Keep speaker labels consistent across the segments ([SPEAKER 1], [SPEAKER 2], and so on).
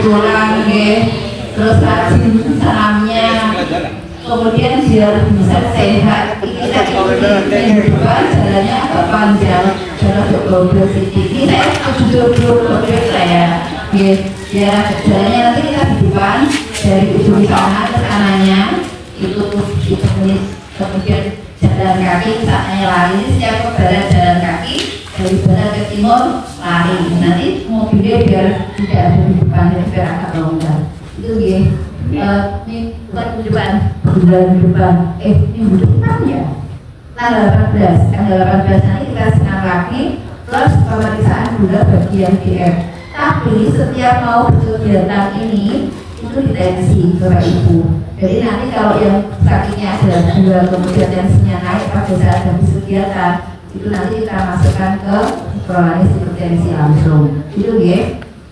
[SPEAKER 1] pulang terus rajin senamnya, kemudian biar bisa sehat. Kita kehidupan jalannya agak panjang, jalan double sedikit. Kita duduk saya, biar jalannya nanti kita di depan dari ujung sana ke kanannya itu kemudian jalan kaki saatnya lari, setiap ke barat jalan kaki, dari barat ke timur lari. Nanti mobilnya biar tidak ada di depan, biar agak longgar. Itu ya. Ini bukan bulan depan. Minggu depan ya. Tanggal 18 nanti kita senam lagi, plus pemeriksaan gula bagian DM. Tapi setiap mau kegiatan ini itu ditensi Bapak Ibu. Jadi nanti kalau yang sakitnya adalah gula kemudian tensinya naik pada saat habis kegiatan, itu nanti kita masukkan ke prolaris hipertensi langsung. Itu ya.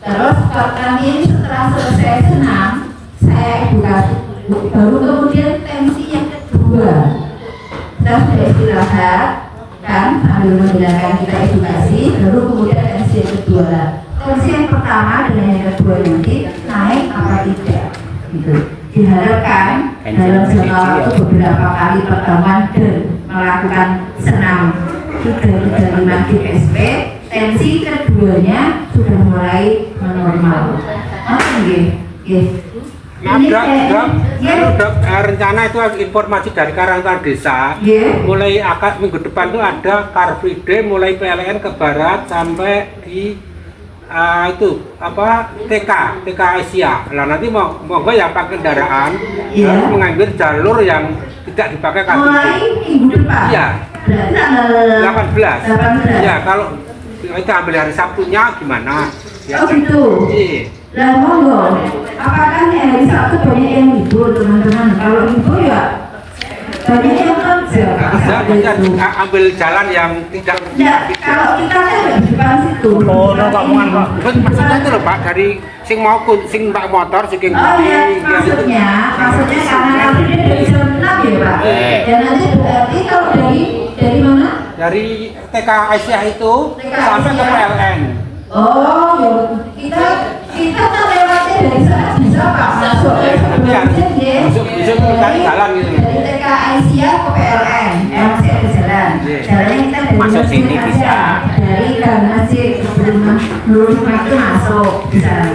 [SPEAKER 1] Terus kalau nanti setelah selesai senam, saya edukasi, baru kemudian tensi yang kedua. Kita sudah istirahat kan sambil mendengarkan kita edukasi, baru kemudian tensi yang kedua. Tensi yang pertama dan yang kedua nanti naik apa tidak, gitu. Diharapkan dalam jangka waktu beberapa kali pertemuan dan melakukan senam 3-5 GSP, tensi keduanya sudah mulai menormal.
[SPEAKER 2] Dok, rencana itu informasi dari Karangtan Desa. Mulai minggu depan itu ada Car Free Day, mulai PLN ke barat sampai di TK Asia. Nah nanti monggo yang pakai kendaraan harus mengambil jalur yang tidak dipakai Car Free Day.
[SPEAKER 1] Mulai minggu depan.
[SPEAKER 2] Iya. 18. Ya kalau kita ambil hari Sabtunya gimana? Ya,
[SPEAKER 1] gitu.
[SPEAKER 2] Iya.
[SPEAKER 1] Lah monggo, apakah hari Sabtu banyak yang libur teman-teman? Kalau libur ya banyak yang kerja.
[SPEAKER 2] Bisa ambil jalan yang tidak.
[SPEAKER 1] Ya, kalau kita kan di depan situ.
[SPEAKER 2] Oh, Pak Muan, Pak. Maksudnya itu loh Pak, dari sing mbak motor, sing
[SPEAKER 1] maksudnya karena nanti dia dari jam 6 ya Pak. Dan nanti berarti kalau dari mana? Dari
[SPEAKER 2] TK Asia itu sampai ke PLN.
[SPEAKER 1] Oh, ya kita melewati dari sana bisa Pak, masuk
[SPEAKER 2] bisa mencari jalan gitu.
[SPEAKER 1] Dari TK Asia ke PLN, masih ada jalan. Jalannya kita dari
[SPEAKER 2] masuk sini bisa.
[SPEAKER 1] Dari masih sebelum lurus itu masuk bisa.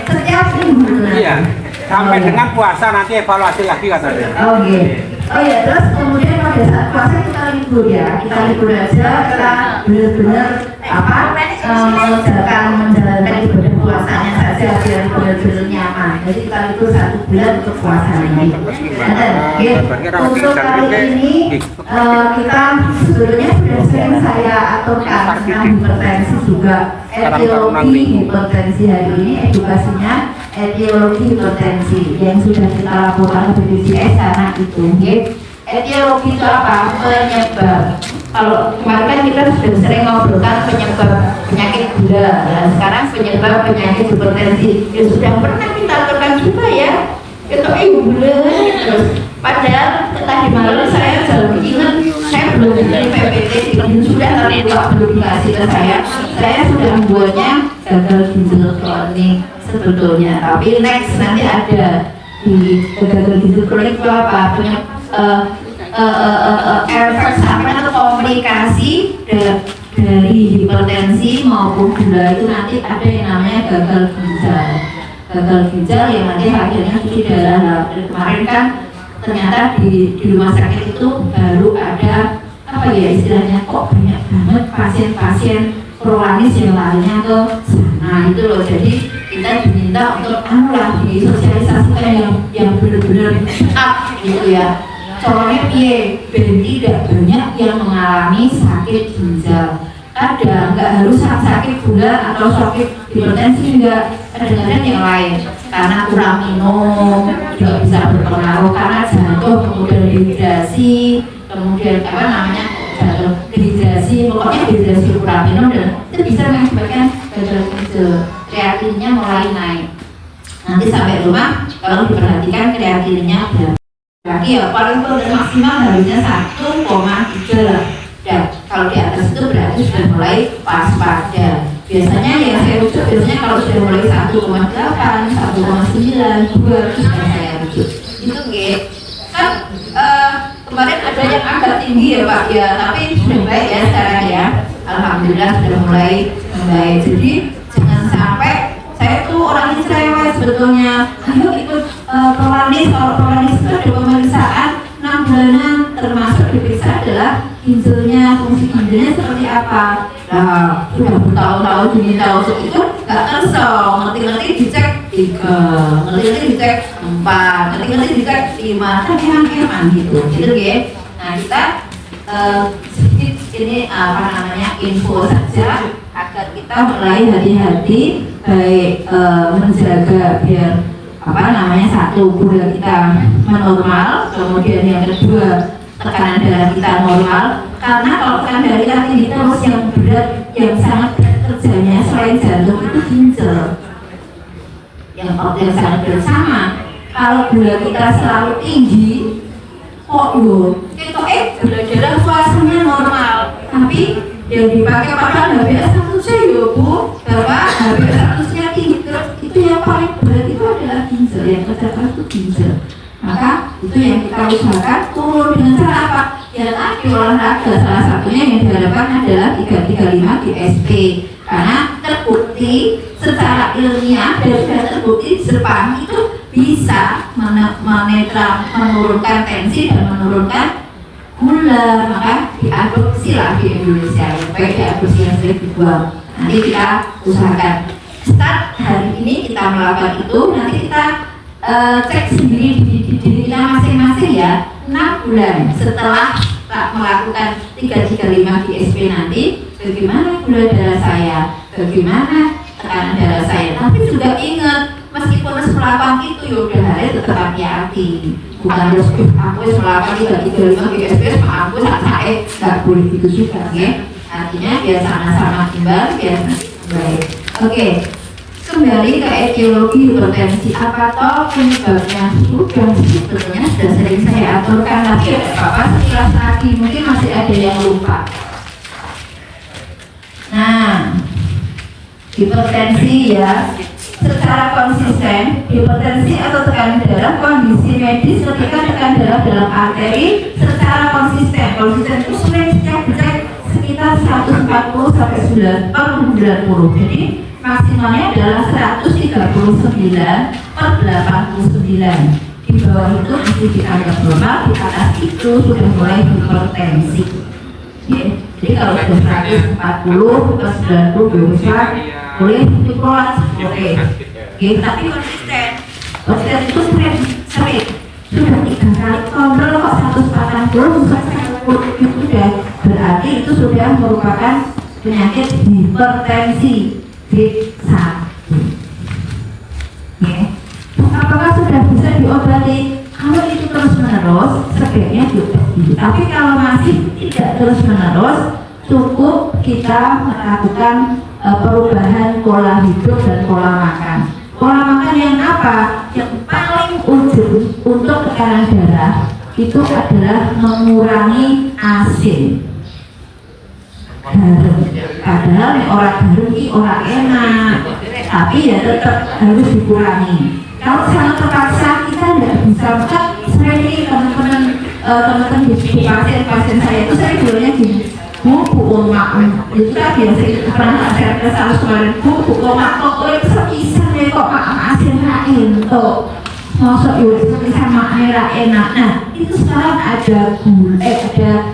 [SPEAKER 1] Setiap minggu.
[SPEAKER 2] Iya. Sampai dengan puasa nanti evaluasi lagi katanya.
[SPEAKER 1] Oh ya, terus kemudian pada saat puasa kita libur ya, kita libur aja, kita benar-benar menjalankan ibadah puasanya saja biar benar-benar nyaman. Jadi kita libur 1 bulan untuk puasa ini. Untuk kali ini kita sebetulnya sudah sering saya aturkan tentang hipertensi juga, etiologi hipertensi hari ini edukasinya. Etiologi hipertensi yang sudah kita lakukan ke BPJS karena itu. Etiologi itu apa? Penyebab. Kalau kemarin kan kita sudah sering ngobrolkan penyebab penyakit gula, dan sekarang penyebab penyakit hipertensi yang sudah pernah kita aturkan juga ya. Itu gula terus. Padahal tadi malam saya selalu ingat, saya belum menjadi PPT sudah belum dikasih ke saya sudah membuatnya gagal ginjal kronik sebetulnya, tapi next nanti ada di gagal ginjal kronik itu apa? Efek samping atau komunikasi dari hipertensi maupun gula itu nanti ada yang namanya gagal ginjal yang nanti akhirnya cuci darah. Kemarin kan ternyata di rumah sakit itu baru ada apa ya istilahnya, kok banyak banget pasien-pasien prolaris yang lainnya ke sana itu loh. Jadi kita diminta untuk disosialisasikan yang benar-benar gitu ya. Soalnya ben tidak banyak yang mengalami sakit ginjal. Ada, nggak harus sakit gula atau sakit hipertensi, enggak, kadang-kadang yang lain karena kurang minum juga bisa berpengaruh, karena jatuh kemudian dehidrasi, kemudian jatuh dehidrasi, pokoknya dehidrasi kurang minum, dan itu bisa mengakibatkan gagal ginjal, kreatinnya mulai naik. Nanti sampai rumah kalau diperhatikan kreatinnya berapa lagi ya, paling maksimal harusnya 1,3 lah. Dan kalau di atas itu berarti sudah mulai waspada. Biasanya yang saya rujuk biasanya kalau sudah mulai 1,8, 1,9, 2 sudah saya rujuk. Itu kan kemarin ada yang agak tinggi ya Pak ya, tapi sudah baik ya sekarang ya. Alhamdulillah sudah mulai membaik. Jadi jangan sampai saya tuh orang yang cerewet sebetulnya. Ayo ikut pelanis, kalau pelanis itu ada pemeriksaan 6 bulanan, termasuk diperiksa adalah ginjalnya, fungsi ginjalnya seperti apa. Nah, sudah bertahun-tahun gini tahu itu nggak tersong, ngerti-ngerti dicek 3, ngerti-ngerti dicek 4, ngerti-ngerti dicek 5, kan emang gitu ya. Nah kita sedikit ini info saja agar kita mulai hati-hati baik menjaga biar satu gula kita menormal, kemudian yang kedua tekanan darah kita normal. Karena kalau tekanan darah kita tinggi terus, yang berat, yang sangat berat kerjanya selain jantung itu ginjal. Yang sangat berat sama. Kalau gula kita selalu tinggi, gula darah puasanya normal, tapi yang dipakai padahal HbA1c ya Bu, bahwa HbA1c-nya tinggi terus, itu yang paling berat itu adalah ginjal, yang kerja keras itu ginjal. Maka itu yang kita usahakan turun dengan cara apa? Ya tadi olahraga, salah satunya yang diharapkan adalah 335 GSP, karena terbukti secara ilmiah dan sudah terbukti Jepang itu bisa menurunkan tensi dan menurunkan gula. Maka diadopsi lah di Indonesia, baik diadopsi yang sering dibuang. Nanti kita usahakan start hari ini kita melakukan itu, nanti kita cek sendiri di diri kita masing-masing ya. 6 bulan setelah melakukan 335 GSP nanti, bagaimana gula darah saya, bagaimana tekanan darah saya. Tapi juga ingat, meskipun melakukan itu ya udah hari tetap hati-hati, bukan terus aku melakukan 335 GSP aku saya nggak boleh gitu juga ya. Artinya biar sama-sama imbang, biar baik. Oke, kembali ke etiologi hipertensi. Apa toh penyebabnya? Sudah sebetulnya sudah sering saya aturkan, tapi ada apa-apa sekilas lagi, mungkin masih ada yang lupa. Nah, hipertensi ya, secara konsisten hipertensi atau tekanan darah kondisi medis ketika tekanan darah dalam arteri secara konsisten itu sering dicek sekitar 140 sampai 90. Jadi maksimalnya adalah 139/89. Di bawah itu masih dianggap normal, di atas itu sudah mulai hipertensi. Jadi kalau sudah 140 ke 90 bisa boleh dikelola. Tapi konsisten itu sering sudah 3 kali kontrol kok 140 sampai 90 itu sudah berarti itu sudah merupakan penyakit hipertensi grade 1. Apakah sudah bisa diobati? Kalau itu terus menerus sebaiknya diobati. Tapi kalau masih tidak terus menerus, cukup kita melakukan perubahan pola hidup dan pola makan. Pola makan yang apa? Yang paling ujung untuk tekanan darah itu adalah mengurangi asin. Garam. Padahal orang garam ini orang enak, tapi ya tetap harus dikurangi. Kalau sangat terpaksa kita tidak bisa. Saya ini teman-teman di pasien saya itu saya bilangnya gini, Bu Oma, itu kan biasa pernah saya kesal kemarin, Bu Oma kok sepisah ya kok asin lain tuh, masuk yuk sepisah maknya enak. Nah itu sekarang ada ada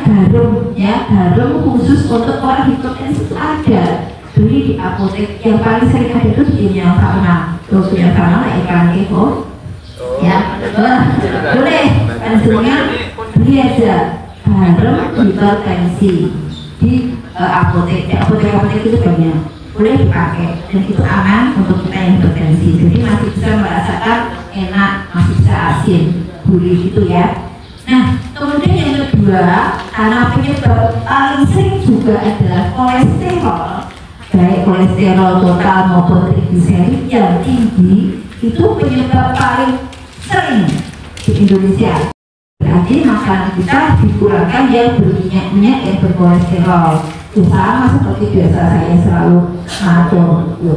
[SPEAKER 1] garam ya, garam khusus untuk orang hipertensi itu ada, beli di apotek. Yang paling sering ada itu di Farma, punya Farma lah iklan itu ya, boleh kan semuanya beli aja garam hipertensi di apotek itu banyak, boleh dipakai dan itu aman untuk kita yang hipertensi. Jadi masih bisa merasakan enak, masih bisa asin, gurih gitu ya. Nah, kemudian yang kedua, karena penyebab paling sering juga adalah kolesterol, baik kolesterol total maupun trigliserid yang tinggi, itu penyebab paling sering di Indonesia. Berarti makanan kita dikurangkan yang berminyak-minyak, yang berkolesterol. sama seperti biasa saya selalu ngatur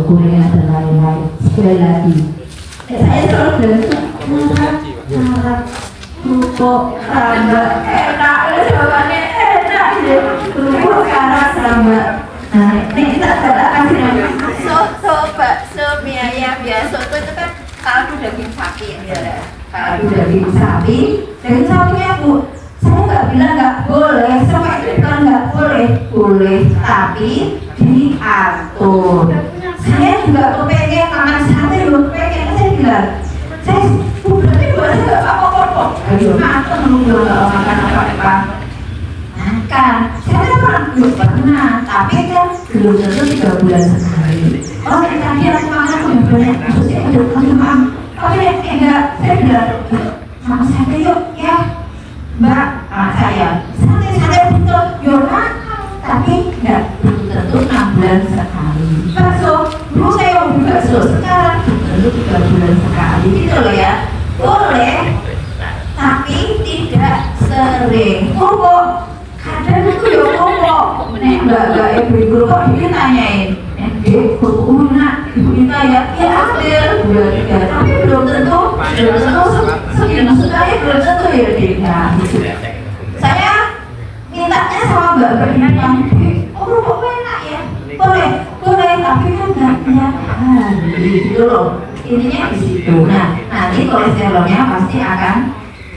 [SPEAKER 1] gorengan dan lain-lain. Sekali lagi, saya selalu bilang marah, kerupuk, rambak, enak, jawabannya enak ya, kerupuk, karas, rambak. Nah, ini kita kasih nama
[SPEAKER 3] bakso mie ayam ya. Soto itu kan kaldu daging sapi ya.
[SPEAKER 1] kaldu daging sapi. Daging sapinya Bu, saya nggak bilang nggak boleh, sampai depan nggak boleh, boleh, tapi diatur. Saya juga kepengen makan sate, pengen saya bilang, saya berarti buat saya nggak apa-apa. Ayo makan lu nggak makan apa-apa. Makan, saya pernah, tapi kan belum tentu 3 bulan sekali. Oh, tadi aku makan udah banyak, maksudnya udah makan. Tapi enggak, saya bilang, sama sate yuk ya, Mbak, saya sate betul, yuk makan. Tapi enggak belum tentu 6 bulan sekali. Bakso, dulu saya mau beli bakso, sekarang belum tentu 3 bulan sekali. Gitu loh ya, boleh, tapi tidak sering. Kerupuk, kadang itu ya kerupuk. Nek mbak ibu kok dia tanyain, kerupuk mana? Ibu minta ya ambil 2-3, tapi belum tentu segini saya belum tentu ya dia. Saya mintanya sama mbak bilang, kerupuk enak ya, boleh, tapi kan nggak tiap hari gitu loh. Ininya di situ. Nah, nanti kolesterolnya pasti akan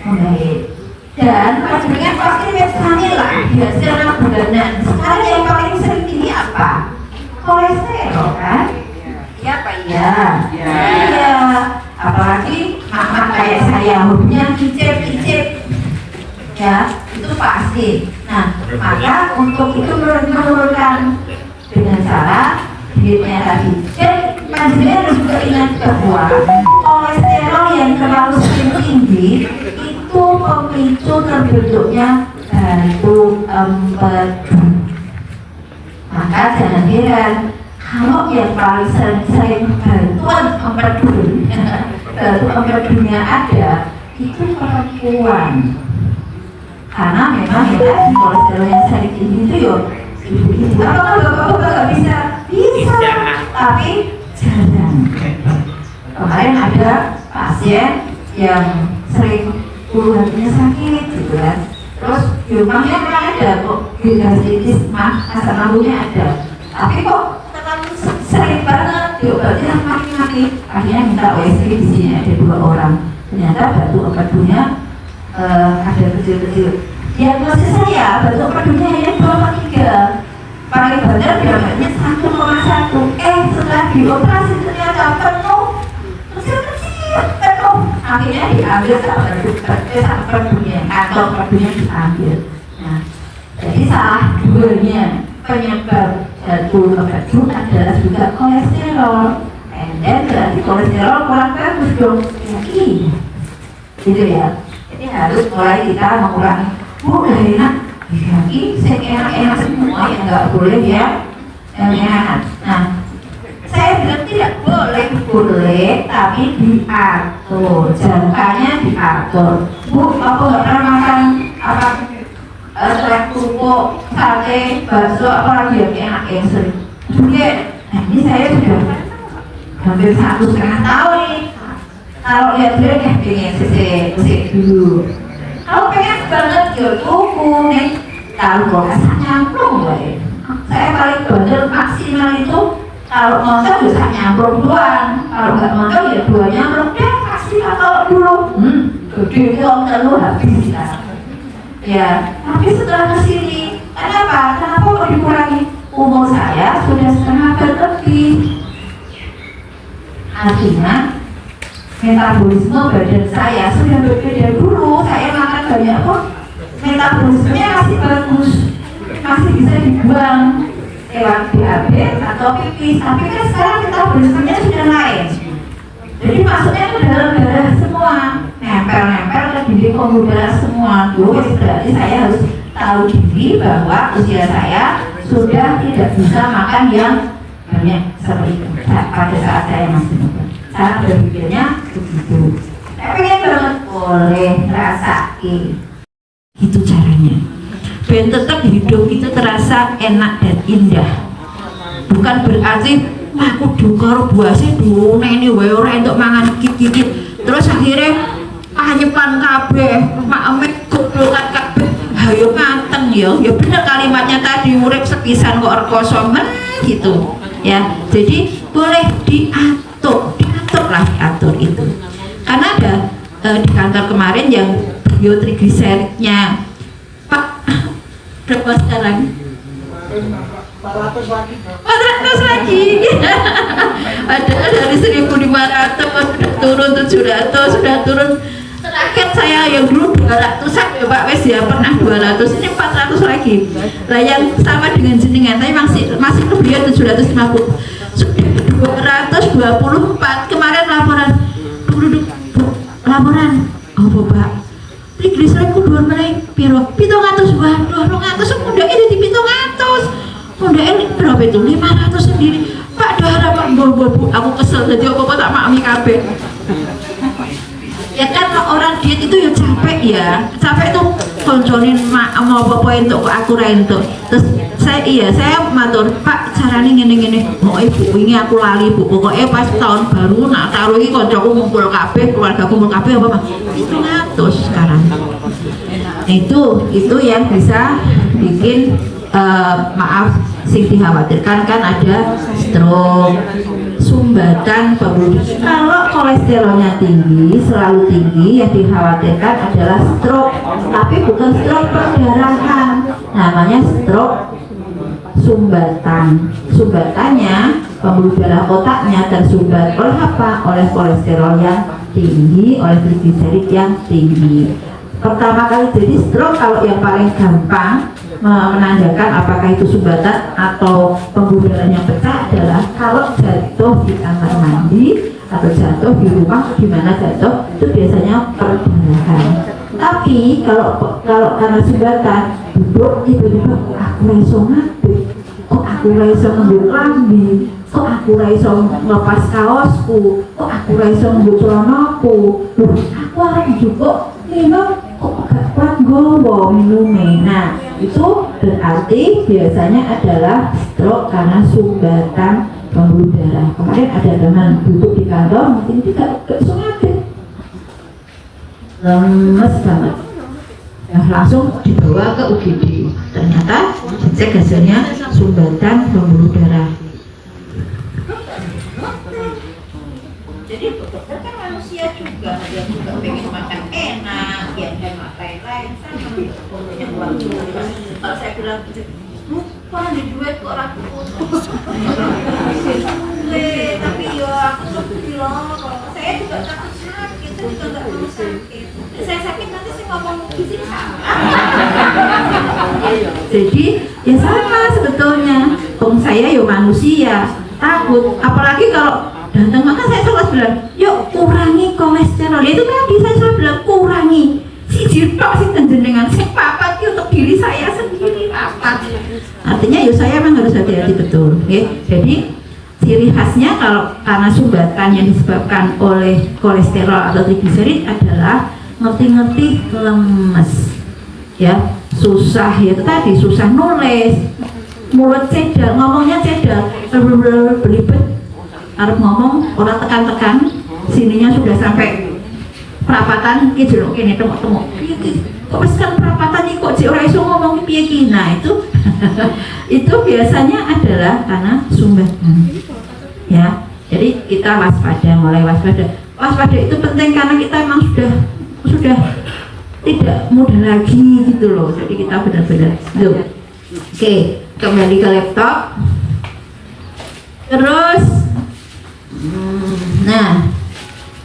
[SPEAKER 1] membaik. Dan panjenengan pasti biasanya lah hasil 6 bulanan. Sekarang yang paling sering tinggi apa? Kolesterol kan?
[SPEAKER 3] Iya Pak
[SPEAKER 1] Ya, iya. Apalagi mama kayak saya hobinya kicip, ya itu pasti. Nah, maka untuk itu menurunkan dengan cara dietnya tadi. Dan panjenengan harus juga ingat bahwa kolesterol yang terlalu tinggi itu memicu terbentuknya batu empedu. Maka jangan heran kalau yang paling sering bantuan empedu, batu empedunya ada itu perempuan. Karena memang ya kolesterol yang sering tinggi itu ya ibu-ibu. Apakah bapak-bapak nggak bisa? Bisa, tapi jarang. Kemarin ada pasien yang sering hatinya sakit gitu kan, terus rumahnya memang ada kok gastritis, asam lambungnya ada, tapi kok terlalu sering banget diobatin mati, akhirnya minta OSG. Di sini ada 2 orang, ternyata batu empedunya ada kecil-kecil. Diagnosis saya batu empedunya hanya 2/3, paling benar diagnosisnya 1,1. Setelah dioperasi ternyata penuh, kecil-kecil penuh. Akhirnya diambil sampai empedunya, atau empedunya diambil. Nah, jadi salah duanya penyebab jatuh empedu adalah juga kolesterol. Dan berarti kolesterol kurang bagus dong. Gitu ya. Jadi harus mulai kita mengurangi. Udah enak, lagi saya enak-enak semua yang nggak boleh ya, yang enak. Nah, saya bilang tidak boleh, tapi diatur, jangkanya diatur. Bu, aku nggak pernah makan apa setelah kerupuk, sate, bakso, apa lagi yang enak yang sering. Nah, ini saya sudah hampir 1,5 tahun nih. Kalau lihat beliau ya pengen sisik dulu. Kalau pengen banget ya tuku nih, kalau kulkas nyamplung lah. Saya paling bener maksimal itu kalau nonton bisa nyamplung doang, kalau nggak nonton ya 2 nyamplung deh pasti. Kalau dulu gede itu om telur habis lah ya. Tapi setelah kesini kenapa kok dikurangi? Umur saya sudah setengah berlebih, artinya metabolisme badan saya sudah berbeda. Dulu saya makan banyak kok, metabolismenya masih bagus, masih bisa dibuang lewat BAB atau pipis. Tapi kan sekarang metabolismenya sudah naik, jadi masuknya ke dalam darah semua, nempel ke dinding pembuluh darah semua. Berarti saya harus tahu diri bahwa usia saya sudah tidak bisa makan yang banyak seperti itu pada saat saya masih muda. Cara berpikirnya begitu. Saya pengen banget, boleh rasain. Itu caranya. ben tetap hidup itu terasa enak dan indah. Bukan berarti aku dukar buase ini wae ora entuk mangan dikit-dikit. Terus akhirnya nyepan kabeh, makame goblokan kabeh. Hayo nganteng ya bener kalimatnya tadi, urip sepisan kok rekoso men gitu. Ya, jadi boleh diatur itu. Karena ada di kantor kemarin yang biotrigliseridnya Pak berapa sekarang? 400 lagi. Padahal dari 1.500 sudah turun 700, sudah turun. Terakhir saya yang dulu 200-an ya Pak wes ya pernah 200, ini 400 lagi. Nah yang sama dengan jenengan, tapi masih lebih 750. Sudah 224 kemarin laporan. Laporan. Oh Pak. Trigliseridku dhuwur meneh piro? 700. Waduh, 200 mundake dadi 700. Mundake berapa itu? 500 sendiri. Pak darah Pak Bu, aku kesel dadi apa-apa tak makmi kabeh. Ya kan orang diet itu ya capek tuh konconin mau apa-apa entuk kok aku ra entuk. Terus saya matur, Pak carane ngene-ngene. Oh ibu wingi aku lali Bu, pokoknya pas tahun baru nak taruh iki kancaku ngumpul kabeh, keluarga kumpul kabeh apa Mas? 700 sekarang. Itu yang bisa bikin maaf sing dikhawatirkan kan ada stroke, sumbatan pembuluh. Kalau kolesterolnya tinggi, selalu tinggi, yang dikhawatirkan adalah stroke, tapi bukan stroke perdarahan, namanya stroke sumbatan. Sumbatannya pembuluh darah otaknya tersumbat oleh apa? Oleh kolesterol yang tinggi, oleh trigliserid yang tinggi. Pertama kali jadi stroke kalau yang paling gampang menandakan apakah itu sumbatan atau pembuluh darah yang pecah adalah kalau jatuh di kamar mandi atau jatuh di rumah di mana jatuh itu biasanya perdarahan. Tapi kalau karena sumbatan duduk tiba-tiba aku iso ngadeg, kok aku iso ngambil lambi, kok aku iso ngelepas kaosku, kok aku iso ngambil celanaku, aku arep njupuk minum kok gak kuat gowo minumnya. Nah itu berarti biasanya adalah stroke karena sumbatan pembuluh darah. Kemarin ada teman duduk di kantor mungkin tidak sengaja lemes banget ya, langsung dibawa ke UGD, ternyata dicek hasilnya sumbatan pembuluh darah. Jadi dokter kan manusia juga, dia juga pengen makan enak, dia hemat lain-lain sama punya uang. Kalau saya bilang lupa di duit kok orang putus. Tapi yo aku bilang kalau saya juga takut sakit, saya juga nggak mau sakit. Saya sakit nanti saya ngomong di sini sama. Jadi ya sama sebetulnya. Saya yo manusia takut, apalagi kalau datang, maka saya selalu bilang, yuk kurangi kolesterol. Itu tadi saya selalu bilang kurangi. Si jirtok si tenjenengan, si papat untuk diri saya sendiri papat. Artinya yuk saya memang harus hati-hati betul. Okay? Jadi ciri khasnya kalau karena sumbatan yang disebabkan oleh kolesterol atau trigliserid adalah ngerti-ngerti lemes, ya susah ya itu tadi susah nulis, mulut cedal, ngomongnya cedal, beribet. Harus ngomong orang tekan-tekan sininya sudah sampai perapatan ki jeruk kene temu-temu. Kok wis kan perapatan iki kok jek ora iso ngomong piye ki. Nah, itu itu biasanya adalah karena sumbatan. Ya. Jadi kita waspada, mulai waspada. Waspada itu penting karena kita memang sudah tidak mudah lagi gitu loh. Jadi kita benar-benar Oke, kembali ke laptop. Terus nah,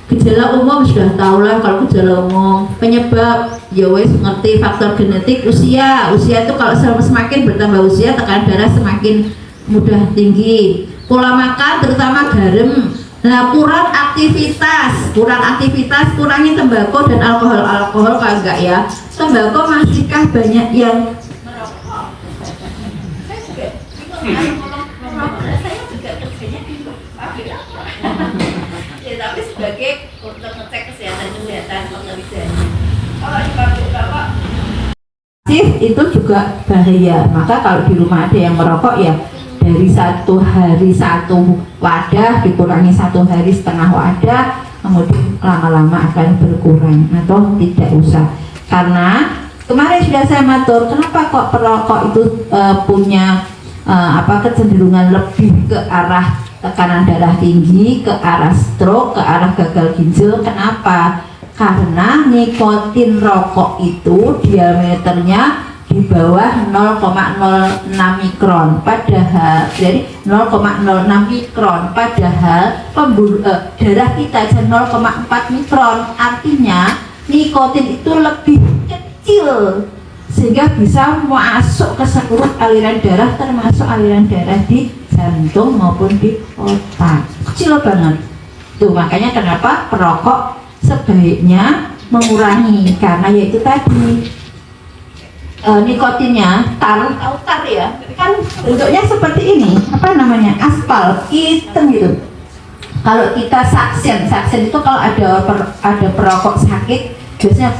[SPEAKER 1] gejala umum sudah tahu lah. Kalau gejala umum penyebab ya wes ngerti, faktor genetik, usia itu kalau semakin bertambah usia tekanan darah semakin mudah tinggi, pola makan terutama garam. Nah, kurang aktivitas, kurangi tembakau dan alkohol kalau enggak ya, tembakau masihkah banyak yang merokok. Saya juga kerjanya di pabrik apa? Ya tapi sebagai untuk ngecek kesehatan organisasi. Kalau di pabrik rokok itu juga bahaya. Maka kalau di rumah ada yang merokok ya dari 1 hari 1 wadah dikurangi 1 hari setengah wadah, kemudian lama-lama akan berkurang atau tidak usah. Karena kemarin sudah saya matur, kenapa kok perokok itu punya kecenderungan lebih ke arah tekanan darah tinggi, ke arah stroke, ke arah gagal ginjal. Kenapa? Karena nikotin rokok itu diameternya di bawah 0,06 mikron, padahal jadi 0,06 mikron, padahal darah kita aja 0,4 mikron. Artinya nikotin itu lebih kecil sehingga bisa masuk ke seluruh aliran darah, termasuk aliran darah di jantung maupun di otak. Kecil banget tuh. Makanya kenapa perokok sebaiknya mengurangi, karena yaitu tadi nikotinnya tar ya kan bentuknya seperti ini, apa namanya, aspal hitam gitu. Kalau kita saksen itu kalau ada perokok sakit biasanya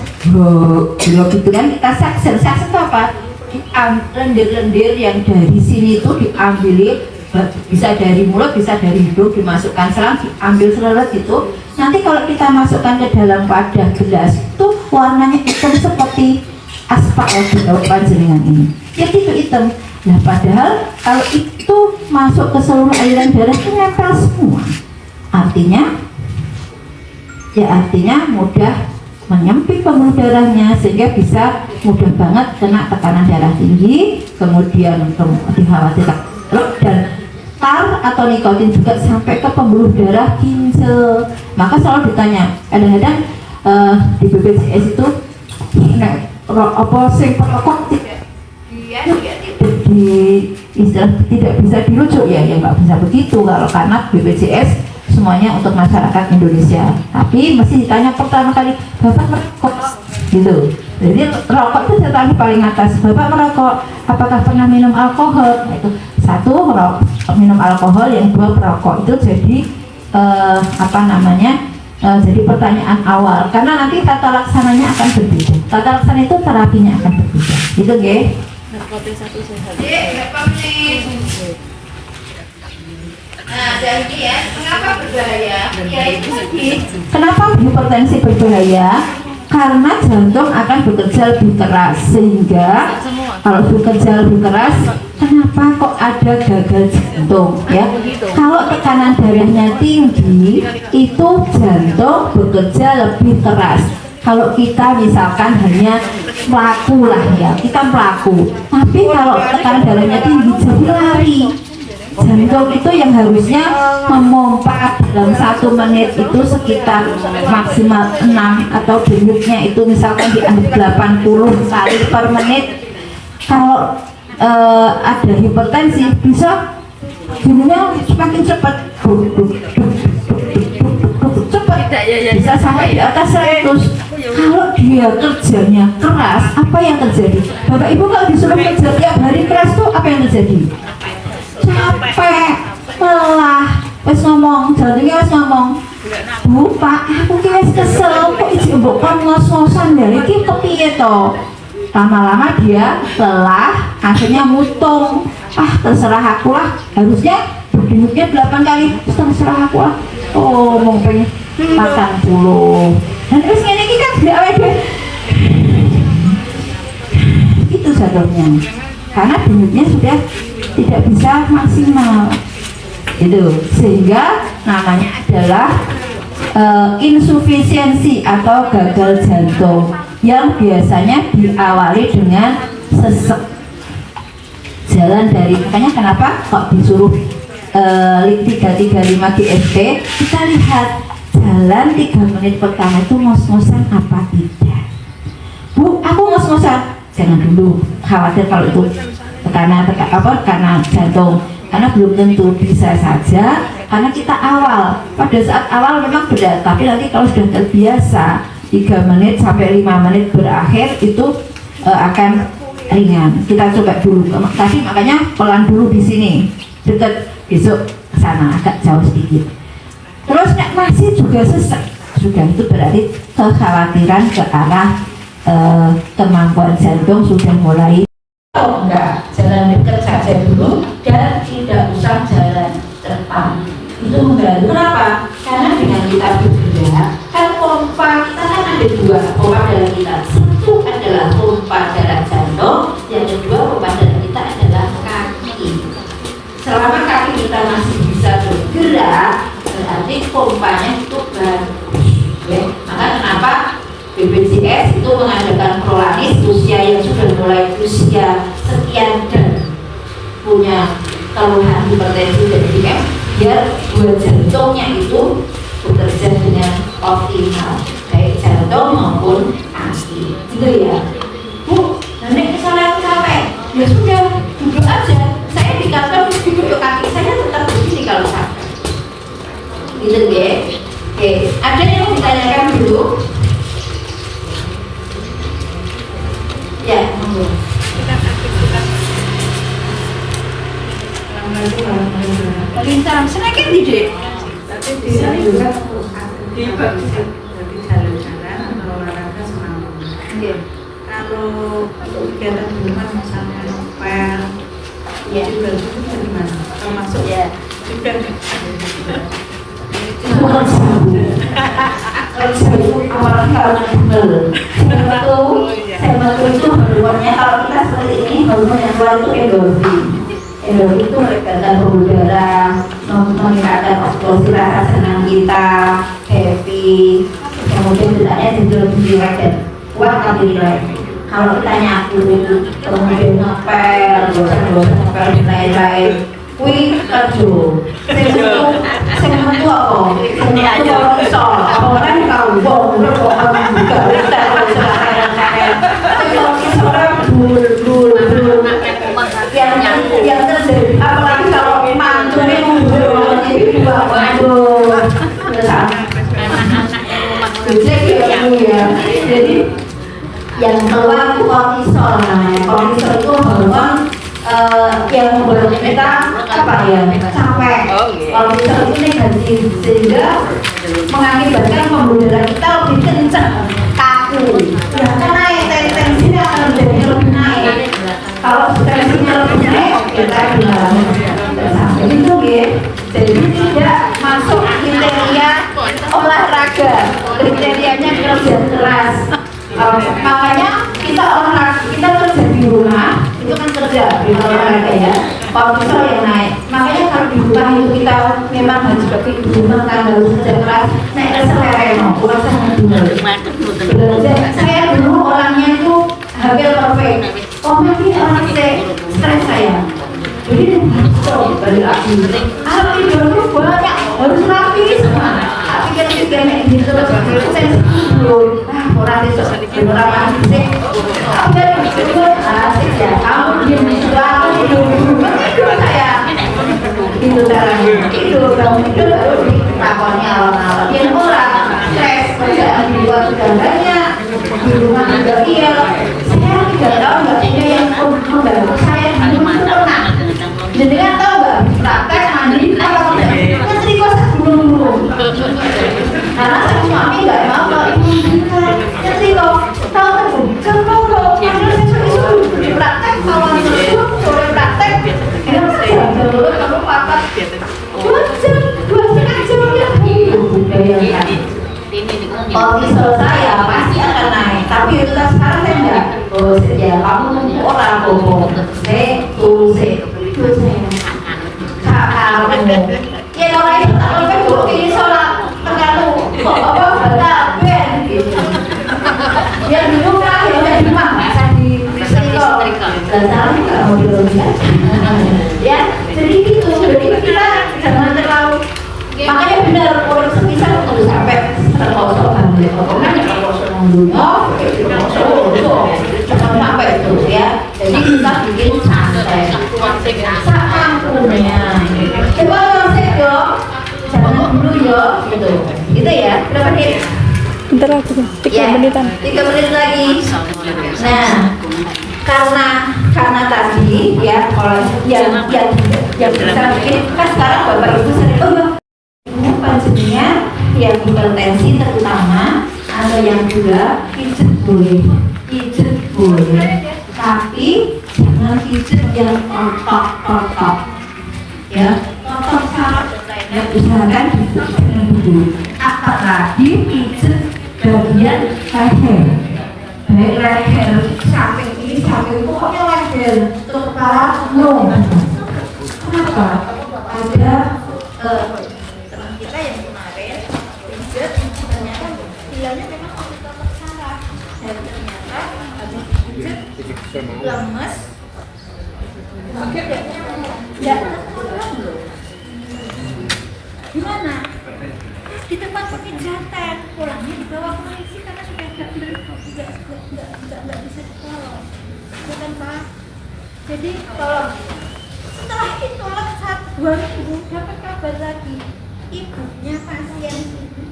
[SPEAKER 1] gitu kan, kita saksen itu apa, lendir-lendir yang dari sini itu diambil, bisa dari mulut, bisa dari hidung, dimasukkan selang, diambil selelet itu. Nanti kalau kita masukkan ke dalam wadah gelas itu warnanya hitam seperti aspal di panjenengan ini. Ya itu hitam. Nah padahal kalau itu masuk ke seluruh aliran darah itu nempel semua. Artinya mudah menyempit pembuluh darahnya sehingga bisa mudah banget kena tekanan darah tinggi, kemudian dikhawatirkan dan tar atau nikotin juga sampai ke pembuluh darah ginjal. Maka selalu ditanya, kadang-kadang di BPJS itu apa sing perokok di istilah tidak bisa dirujuk ya nggak bisa begitu kalau karena BPJS semuanya untuk masyarakat Indonesia. Tapi mesti ditanya pertama kali, Bapak merokok gitu. Jadi rokok itu ditanya paling atas, Bapak merokok, apakah pernah minum alkohol? Nah, itu 1 minum alkohol, yang 2 perokok. Itu jadi jadi pertanyaan awal, karena nanti tata laksananya akan berbeda. Tata laksana itu terapinya akan berbeda. Gitu nggih.
[SPEAKER 3] Nah, jadi ya, mengapa berbahaya? Ya itu tadi.
[SPEAKER 1] Kenapa hipertensi berbahaya? Karena jantung akan bekerja lebih keras, sehingga kalau bekerja lebih keras, kenapa kok ada gagal jantung ya? Kalau tekanan darahnya tinggi, itu jantung bekerja lebih keras. Kalau kita misalkan hanya melaku lah ya, kita melaku, tapi kalau tekanan darahnya tinggi jadi lari. Jantung itu yang harusnya memompa dalam 1 menit itu sekitar maksimal 6 atau denyutnya itu misalkan dianggap 80 kali per menit. Kalau ada hipertensi bisa jadinya semakin cepat, bisa sampai di atas 100. Kalau dia kerjanya keras, apa yang terjadi? Bapak Ibu kalau disuruh kerja tiap hari keras tuh apa yang terjadi? Capek, lelah, wes ngomong, jantungnya wes ngomong, Bu Pak, aku wes kesel, kok isi mbok kon ngos-ngosan dari iki kepiye to? Lama-lama dia lelah, akhirnya mutung. Terserah aku lah, harusnya berdenyutnya 8 kali, terserah aku lah. Mau pengen makan puluh. Dan terus ngene iki kan dia awake itu jatuhnya. Karena denyutnya sudah tidak bisa maksimal itu, sehingga namanya adalah insufisiensi atau gagal jantung yang biasanya diawali dengan sesek. Jalan dari, makanya kenapa kok disuruh 335 GSP, kita lihat jalan 3 menit pertama itu ngos-ngosan apa tidak. Bu, aku ngos-ngosan, jangan dulu, khawatir kalau itu tekanan jantung, karena belum tentu, bisa saja karena kita awal, pada saat awal memang berat, tapi nanti kalau sudah terbiasa 3 menit sampai 5 menit berakhir itu akan ringan. Kita coba dulu, tadi makanya pelan dulu di sini dekat, besok ke sana agak jauh sedikit. Terus masih juga sesek, sudah itu berarti kekhawatiran ke arah kemampuan jantung sudah mulai. Oh enggak, jalan dekat saja dulu dan tidak usah jalan cepat. Itu membantu. Kenapa? Karena dengan kita bergerak, kan pompa kita kan ada dua pompa darah kita. Satu adalah pompa darah jantung, yang kedua pompa darah kita adalah kaki. Selama kaki kita masih bisa bergerak, berarti pompanya itu bagus. Ya, maka kenapa BPJS itu mengadakan prolaris usia yang sudah mulai usia sekian dan punya keluhan hipertensi dan diabetes, biar dua jantungnya itu bekerja dengan optimal, baik jantung maupun kaki. Gitu ya, Bu. Nenek misalnya capek, ya sudah duduk aja. Saya di kantor duduk kaki saya tetap begini kalau capek. Gitu ya. Oke, ada yang mau ditanyakan dulu? Ya, monggo. Lintaran, senangnya di dek.
[SPEAKER 4] Tapi di sana juga di jalan-jalan atau olahraga semampu. Kalau kegiatan di rumah misalnya novel, juga itu dari mana? Termasuk
[SPEAKER 3] Ya.
[SPEAKER 4] juga
[SPEAKER 1] Itu kan kerja itu awalnya kalau benar. Saya itu hormonnya kalau kita seperti ini hormon yang keluar itu endorfin. Endorfin itu meregangkan pembuluh darah, meningkatkan oksitosin rasa senang kita, happy. Kemudian tidaknya jadi lebih rileks dan kuat tapi rileks. Kalau kita nyapu, kemudian ngepel, bosan-bosan ngepel dan lain-lain, wih kerja. Saya mentu apa? Saya mentu orang besar. Orang kau bong, orang buka, kita orang yang terjadi. Apalagi kalau mantunya menggulung jadi dua, waduh. Jadi yang keluar itu kortisol namanya. Kortisol itu hormon yang membuat kita apa ya capek. Kortisol itu negatif sehingga mengakibatkan pembuluh darah kita lebih kencang, kaku. Ya kan naik, tensinya akan menjadi lebih naik. Kalau tensinya lebih naik, kita mengalami sampai itu ya. Jadi tidak masuk kriteria olahraga, kriterianya kerja keras. Makanya kita olahraga, kita kerja di rumah itu kan kerja di olahraga ya. Kortisol yang naik. Makanya kalau di rumah itu kita memang harus sebagai ibu rumah tangga harus kerja keras. Naik ke selereno, bukan sangat dulu. Saya dulu orangnya itu hampir perfect. Oh mungkin orang stres saya. Jadi balik lagi. Tidurku banyak harus rapi semua. Tapi kan kita kayak gitu terus saya dulu. Orang itu beberapa sih. Aku dari itu asik ya. Kamu diam juga aku tidur saya. Itu caranya. Itu kamu itu baru takonnya awal-awal. Yang orang stres kerjaan di luar sudah banyak. Di rumah juga iya. Saya tidak tahu nggak punya yang membantu saya di rumah itu pernah. Jadi kan tahu nggak praktek mandi apa enggak? Kan tadi kok sebelum karena saya suami nggak mau kalau ibu jadi kok tahu kan kalau saya di praktek kawan tersebut sore praktek enak saja dulu kamu papat 2 jam 2,5 jam ya bayangkan kortisol saya pasti akan naik tapi itu sekarang saya enggak oh ya kamu orang bohong saya itu saya kamu ya orang itu kalau kan dulu ini sholat terlalu apa batal ben gitu yang di rumah yang di rumah saya di setrika dan sekarang nggak mau dilogis ya jadi gitu jadi kita jangan terlalu makanya benar orang semisal untuk sampai terkosong ambil potongan ya terkosong dulu jangan sampai itu ya jadi kita bikin santai seampunya coba langsung dong jangan dulu ya gitu ya berapa menit?
[SPEAKER 5] Bentar lagi, 3 menitan.
[SPEAKER 1] 3 menit lagi. Nah, karena tadi ya kalau yang bisa mungkin kan sekarang bapak ibu sering ibu panjenengan yang hipertensi terutama atau yang gula pijet boleh pijet boleh, tapi jangan pijet yang kotok-kotok. Ya, kotok saraf yang usahakan dipijetkan dulu. Apalagi pijet bagian leher, baik leher samping ini, samping pokoknya leher, kepala, no. Kenapa? Ada
[SPEAKER 3] teman kita yang kemarin pijat ternyata bilangnya memang kotak saraf dan ternyata habis pijat lemes tidak turun loh. Gimana? Di tempat pemijatan pulangnya dibawa ke polisi karena sudah nggak bisa ditolong, bukan Pak? Jadi tolong. Setelah itu saat 2 minggu dapat kabar lagi ibunya pasien ini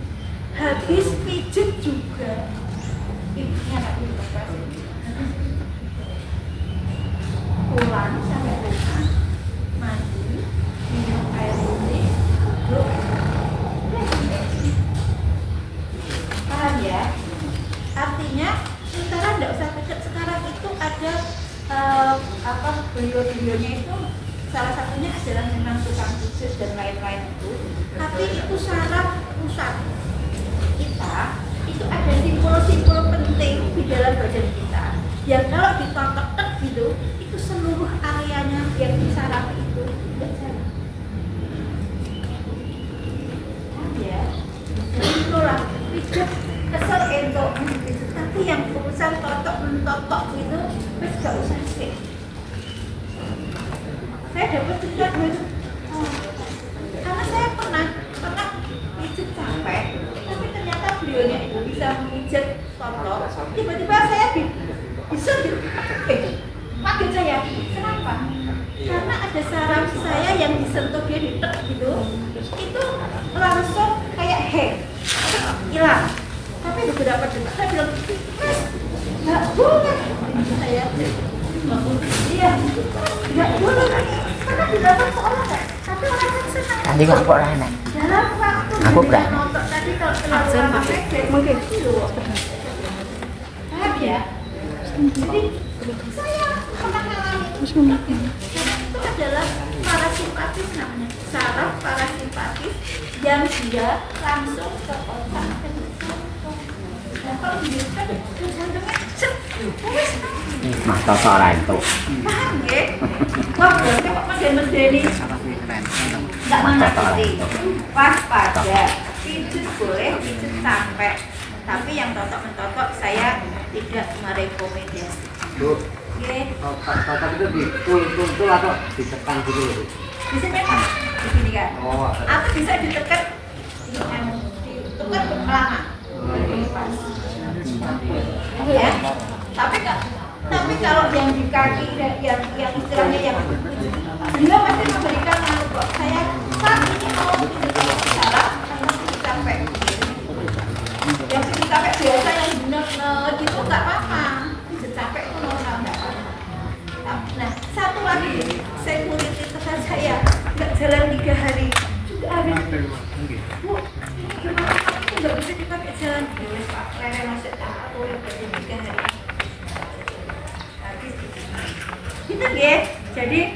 [SPEAKER 3] habis pijet juga. Ibunya tak bisa pasien pulang sampai rumah mandi minum air putih duduk. Paham ya? Artinya sementara tidak usah pijet sekarang itu ada beliau-beliaunya itu salah satunya adalah memang tukang pijet dan lain-lain itu, tapi itu saraf pusat kita itu ada simpul-simpul penting di dalam badan kita yang kalau ditotok-tok gitu itu seluruh areanya yang di saraf itu tidak jalan. Ya, jadi itulah pijet kesel entok pijet, tapi yang urusan totok gitu wes gak usah sih. Saya dapat cerita dulu, karena saya pernah pijat capek, tapi ternyata beliaunya itu bisa memijat totok. Tiba-tiba saya bisa kaget saya. Kenapa? Karena ada saraf saya yang disentuh dia ditek gitu, itu langsung kayak hilang. Tapi beberapa detik saya bilang, Mas, nggak boleh. Saya iya, nggak boleh. Karena di dalam sekolah kan, tapi orang yang senang.
[SPEAKER 6] Tadi nggak kok enak.
[SPEAKER 3] Dalam waktu
[SPEAKER 6] Aku berani.
[SPEAKER 3] nonton tadi kalau lama mungkin itu. Paham ya? Jadi saya pernah mengalami itu adalah parasimpatis namanya, saraf parasimpatis yang dia langsung ke otak dan ke jantung. Dan kalau dibiarkan ke jantungnya cek,
[SPEAKER 6] Mas toto ora entuk.
[SPEAKER 3] paham ya? Wah, berarti kok medeni nggak mengerti. Waspada, pijet boleh, pijet sampai, tapi yang totok-mentotok saya tidak merekomendasi. Oke.
[SPEAKER 2] Totok itu dipul atau ditekan gitu loh?
[SPEAKER 3] Bisa kan? Di sini kan? Atau bisa ditekan, ditekan lama. Ya. Tapi kalau yang di kaki yang istilahnya yang dia pasti memberikan kok saya saat ini mau pijet saraf, saya pijet capek. Yang pijet capek biasa yang benar gitu nggak apa-apa. Pijet capek itu normal nggak apa-apa. Nah, satu lagi security teman saya nggak jalan 3 hari sudah habis. Bu, gimana kamu nggak bisa dipakai jalan? Pak, lele masuk aku yang berjalan 3 hari. Gitu ya, jadi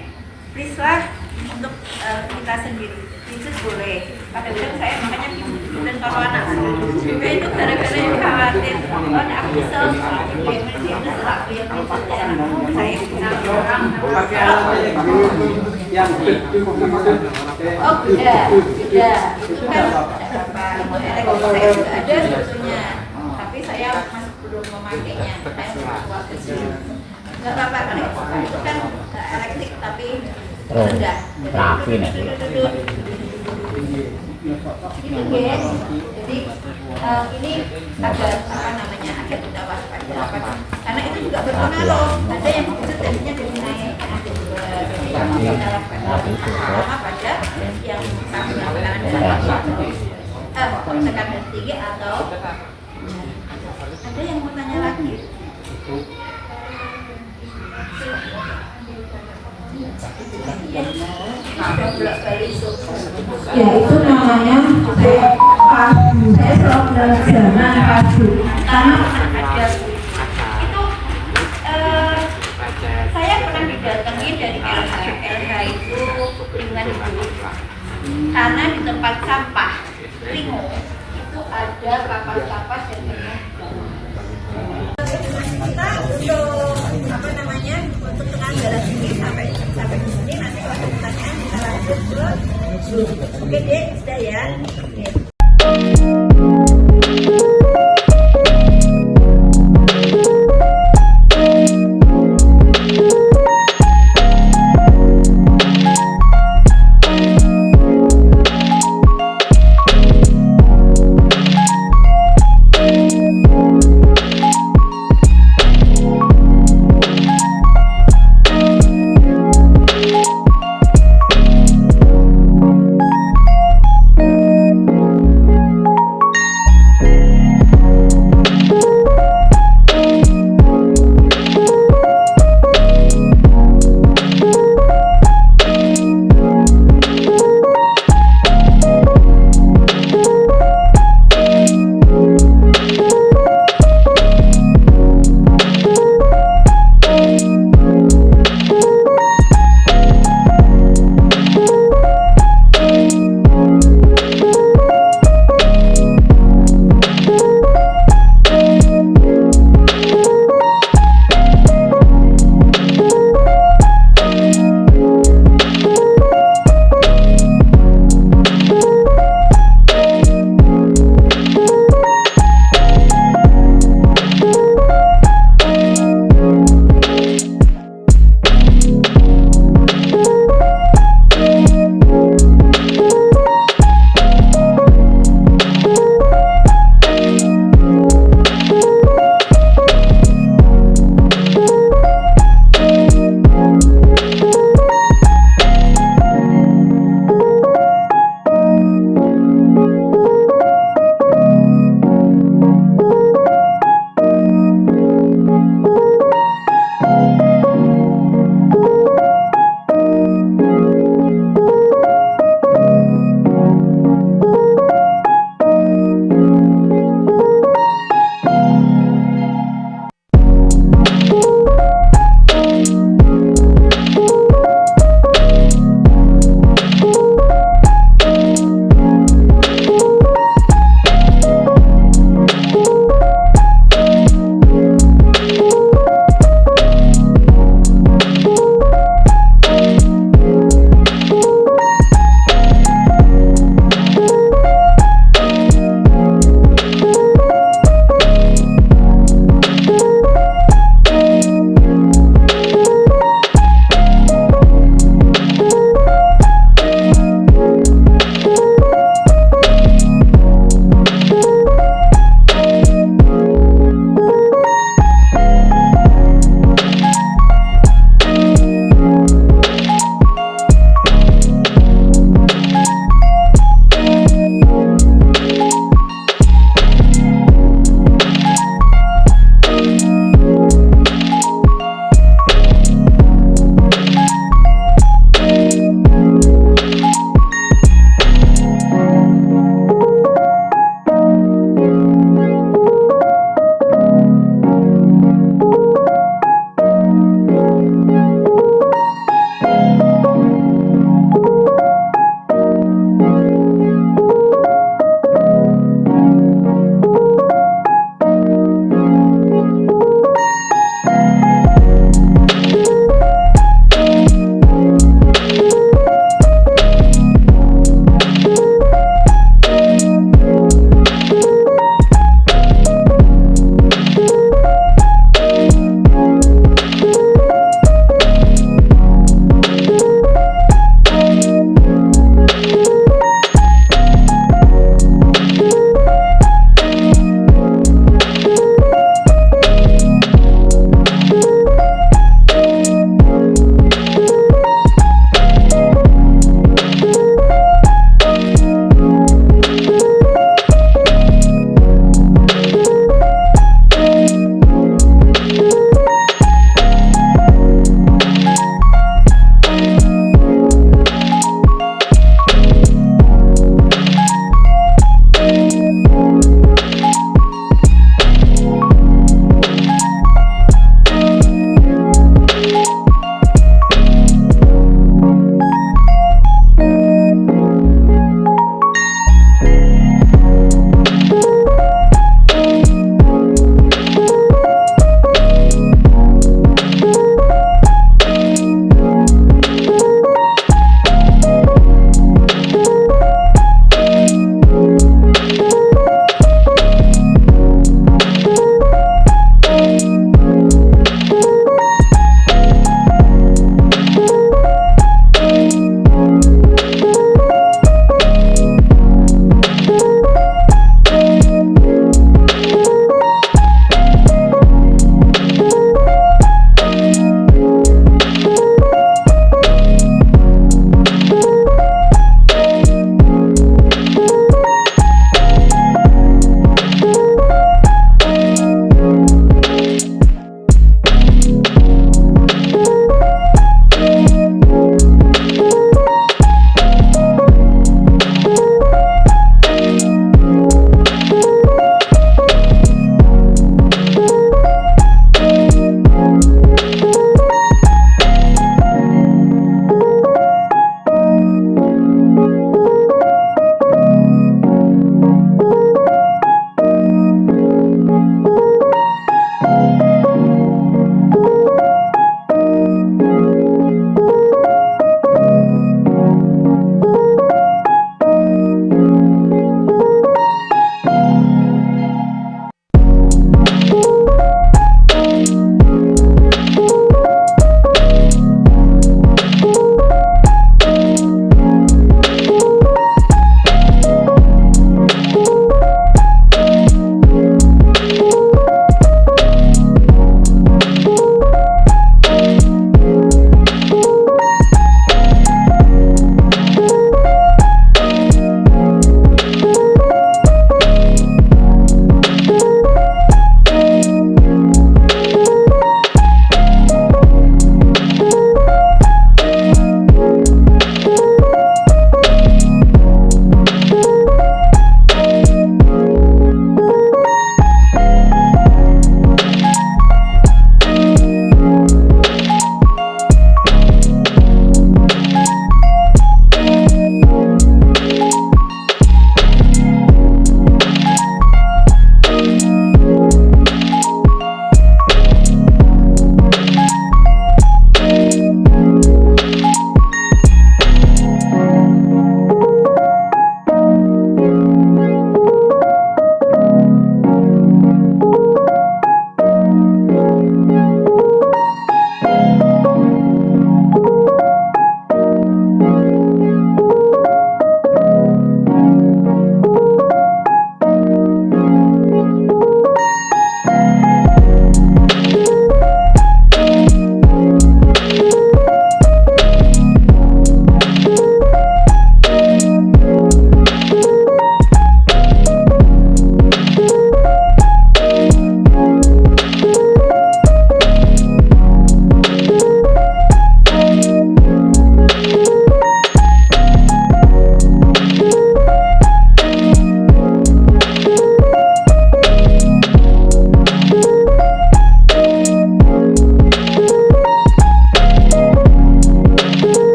[SPEAKER 3] please lah untuk kita sendiri pijet boleh. Kadang-kadang saya makanya dan kalau anak juga itu gara-gara yang khawatir, oh aku kesel dia selaku yang pijet ya, saya sama orang
[SPEAKER 2] Yang
[SPEAKER 3] oh beda itu kan tidak apa-apa, saya juga ada sebetulnya, tapi saya masih belum memakainya, saya buat kecil. Nggak apa-apa kan itu kan elektrik tapi rendah.
[SPEAKER 6] Rapi nih.
[SPEAKER 3] Gitu ya. Jadi ini agak apa namanya agak kita waspada karena itu juga berpengaruh. Ada yang pijet tadinya jadi naik, ada juga yang sama pada yang tekanan tekanan tinggi atau ada yang mau tanya lagi.
[SPEAKER 1] ya itu namanya saya selalu bilang jangan padu karena
[SPEAKER 3] Ada itu tempat sampah Ringo itu ada kapas-kapas yang memang kita untuk apa namanya untuk kenal jalan ini sampai di sini nanti kalau ada pertanyaan kita lanjut ke oke deh sudah ya.